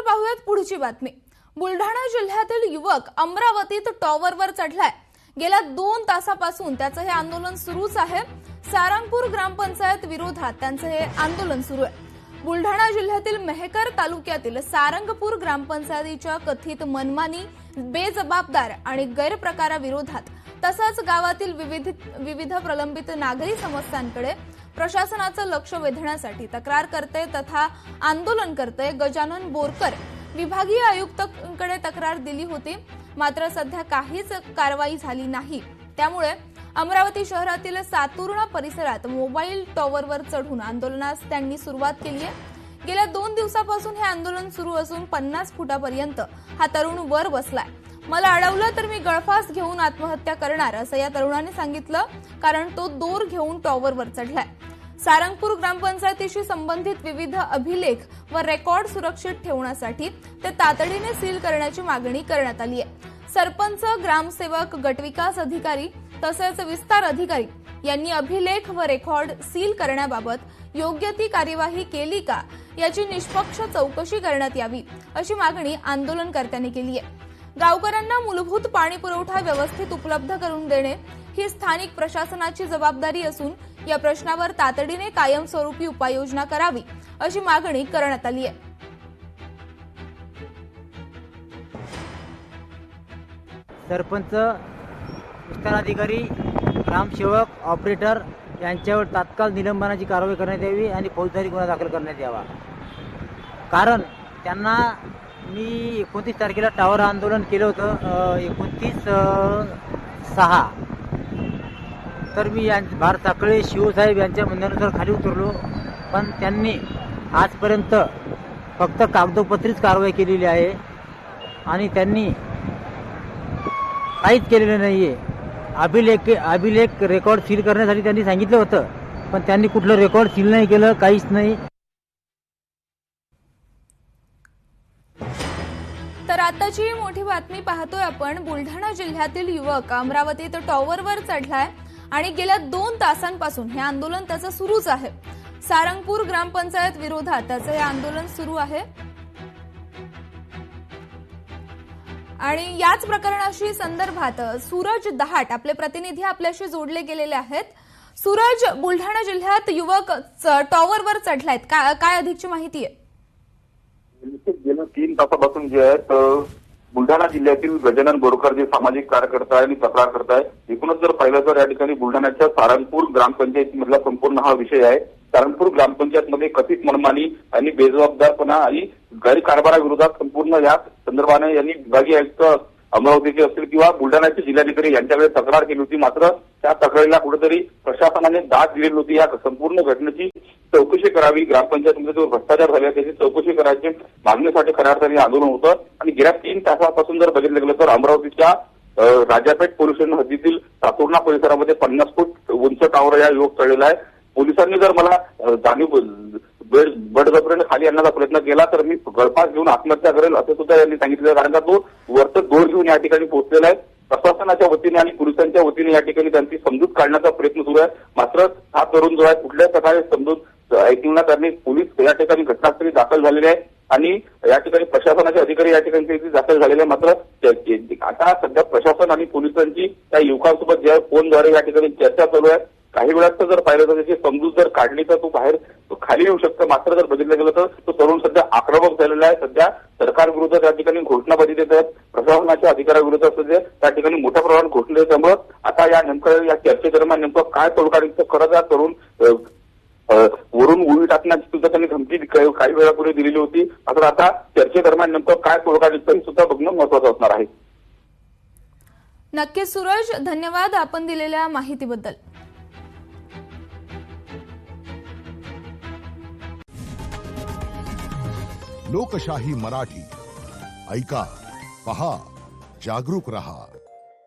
तर पाहूयात पुढची बातमी। बुलढाणा जिल्ह्यातील युवक अमरावतीत टॉवरवर चढलाय। गेल्या 2 तासापासून त्याचं हे आंदोलन सुरूच आहे। सारंगपूर ग्रामपंचायत विरोधात त्यांचं हे आंदोलन सुरू आहे। बुलढाणा जिल्ह्यातील मेहकर तालुक्यातील सारंगपूर ग्रामपंचायतीच्या कथित मनमानी, बेजबाबदार आणि गैरप्रकाराविरोधात तसंच गावातील विविध प्रलंबित नागरी समस्यांकडे प्रशासनाचं लक्ष वेधण्यासाठी तक्रारकर्ते तथा आंदोलनकर्ते गजानन बोरकर विभागीय आयुक्तांकडे तक्रार दिली होती, मात्र सध्या काहीच कारवाई झाली नाही। त्यामुळे अमरावती शहरातील सातुर्णा परिसरात मोबाईल टॉवरवर चढून आंदोलनास त्यांनी सुरुवात केली आहे। गेल्या 2 दिवसापासून हे आंदोलन सुरू असून 50 फुटापर्यंत हा तरुण वर बसलाय। मला अडवलं तर मी गळफास घेऊन आत्महत्या करणार असं या तरुणाने सांगितलं, कारण तो दोर घेऊन टॉवरवर चढलाय। सारंगपूर ग्रामपंचायतीशी संबंधित विविध अभिलेख व रेकॉर्ड सुरक्षित ठेवण्यासाठी ते तातडीने सील करण्याची मागणी करण्यात आली आहे। सरपंच, ग्रामसेवक, गटविकास अधिकारी तसेच विस्तार अधिकारी यांनी अभिलेख व रेकॉर्ड सील करण्याबाबत योग्य ती कार्यवाही केली का याची निष्पक्ष चौकशी करण्यात यावी अशी मागणी आंदोलनकर्त्यांनी केली आहे। गावकऱ्यांना मूलभूत पाणी पुरवठा व्यवस्थित उपलब्ध करून देणे ही स्थानिक प्रशासनाची जबाबदारी असून या प्रश्नावर तातडीने कायमस्वरूपी उपाययोजना करावी अशी मागणी करण्यात आली आहे। सरपंच, विस्तार अधिकारी, ग्रामसेवक, ऑपरेटर यांच्यावर तात्काळ निलंबनाची कारवाई करण्यात यावी आणि फौजदारी गुन्हा दाखल करण्यात यावा। कारण त्यांना मी 29 तारखेला टावर आंदोलन केलं होतं, 29/6। तर मी भारत साखळे, शिवसाहेब यांच्या म्हणण्यानुसार खाली उतरलो, पण त्यांनी आजपर्यंत फक्त कागदोपत्रीच कारवाई केलेली आहे आणि त्यांनी काहीच केलेलं नाहीये। अभिलेख रेकॉर्ड सील करण्यासाठी त्यांनी सांगितलं होतं, पण त्यांनी कुठलं रेकॉर्ड सील नाही केलं, काहीच नाही। तर आताची मोठी बातमी पाहतोय आपण। बुलढाणा जिल्ह्यातील युवक अमरावतीत टॉवरवर चढलाय आणि गेल्या 2 तासांपासून हे आंदोलन त्याचं सुरूच आहे। सारंगपूर ग्रामपंचायत विरोधात त्याचं हे आंदोलन सुरू आहे आणि याच प्रकरणाशी संदर्भात सूरज दहाट आपले प्रतिनिधी आपल्याशी जोडले गेलेले आहेत। सूरज, बुलढाणा जिल्ह्यात युवक टॉवरवर चढलायत, काय अधिकची माहिती आहे? गेल्या 3 तासापासून जे आहेत बुलढाणा जिल्ह्यातील गजानन बोरकर जे सामाजिक कार्यकर्ता आहे आणि तक्रारकर्ता आहे, एकूणच जर पाहिलं तर या ठिकाणी बुलढाण्याच्या सारंगपूर ग्रामपंचायतीमधला संपूर्ण हा विषय आहे। सारंगपूर ग्रामपंचायतमध्ये कथित मनमानी आणि बेजबाबदारपणा आणि गैरकारभाराविरोधात संपूर्ण या संदर्भाने यांनी विभागीय आयुक्त अमरावतीचे असतील किंवा बुलढाण्याचे जिल्हाधिकारी यांच्याकडे तक्रार केली होती, मात्र त्या तक्रारीला कुठेतरी प्रशासनाने दाद दिलेली होती। या संपूर्ण घटनेची चौकशी करावी, ग्रामपंचायतीमध्ये जो भ्रष्टाचार झाला त्याची चौकशी करायची मागणीसाठी खऱ्या अर्थाने आंदोलन होतं। आणि गेल्या 3 तासापासून जर बघितलं गेलं तर अमरावतीच्या राजापेठ पोलीस स्टेशन हद्दीतील सातुर्णा परिसरामध्ये 50 फूट उंच टावर या युवक चढलेला आहे। पोलिसांनी जर मला बळजबरीने खाली आणण्याचा प्रयत्न केला तर मी गळफास घेऊन आत्महत्या करेल असं सुद्धा यांनी सांगितलं, कारण का तो वरचं दोर घेऊन या ठिकाणी पोहोचलेला आहे। प्रशासनाच्या वतीने आणि पोलिसांच्या वतीने या ठिकाणी त्यांची समजूत काढण्याचा प्रयत्न सुरू आहे, मात्र हा तरुण जो आहे कुठल्याही प्रकारे समजूत ऐकणार त्यांनी पोलीस या ठिकाणी घटनास्थळी दाखल झालेले आहे आणि या ठिकाणी प्रशासनाचे अधिकारी या ठिकाणी दाखल झालेले आहे। मात्र आता सध्या प्रशासन आणि पोलिसांची त्या युवकांसोबत ज्या फोनद्वारे या ठिकाणी चर्चा चालू आहे। काही वेळात जर पाहिलं तर त्याची समजूत जर काढली तर तो खाली येऊ शकतो, मात्र जर बघितलं गेलं तर तो तरुण सध्या आक्रमक झालेला आहे। सध्या सरकारविरोधात या ठिकाणी घोषणाबाजी देत आहेत, प्रशासनाच्या अधिकाऱ्याविरोधात सध्या त्या ठिकाणी मोठ्या प्रमाणात घोषणा देत, त्यामुळे आता या नेमकं या चर्चेदरम्यान नेमकं काय तोडगा निघतं, खरंच या तरुण वरून उडी टाकण्याची सुद्धा त्यांनी धमकी काही वेळापूर्वी दिलेली होती, मात्र आता चर्चेदरम्यान नेमकं काय तोडगा निघतं हे सुद्धा बघणं महत्वाचं असणार आहे। नक्कीच सूरज, धन्यवाद आपण दिलेल्या माहितीबद्दल। लोकशाही मराठी ऐका, पहा, जागरूक रहा।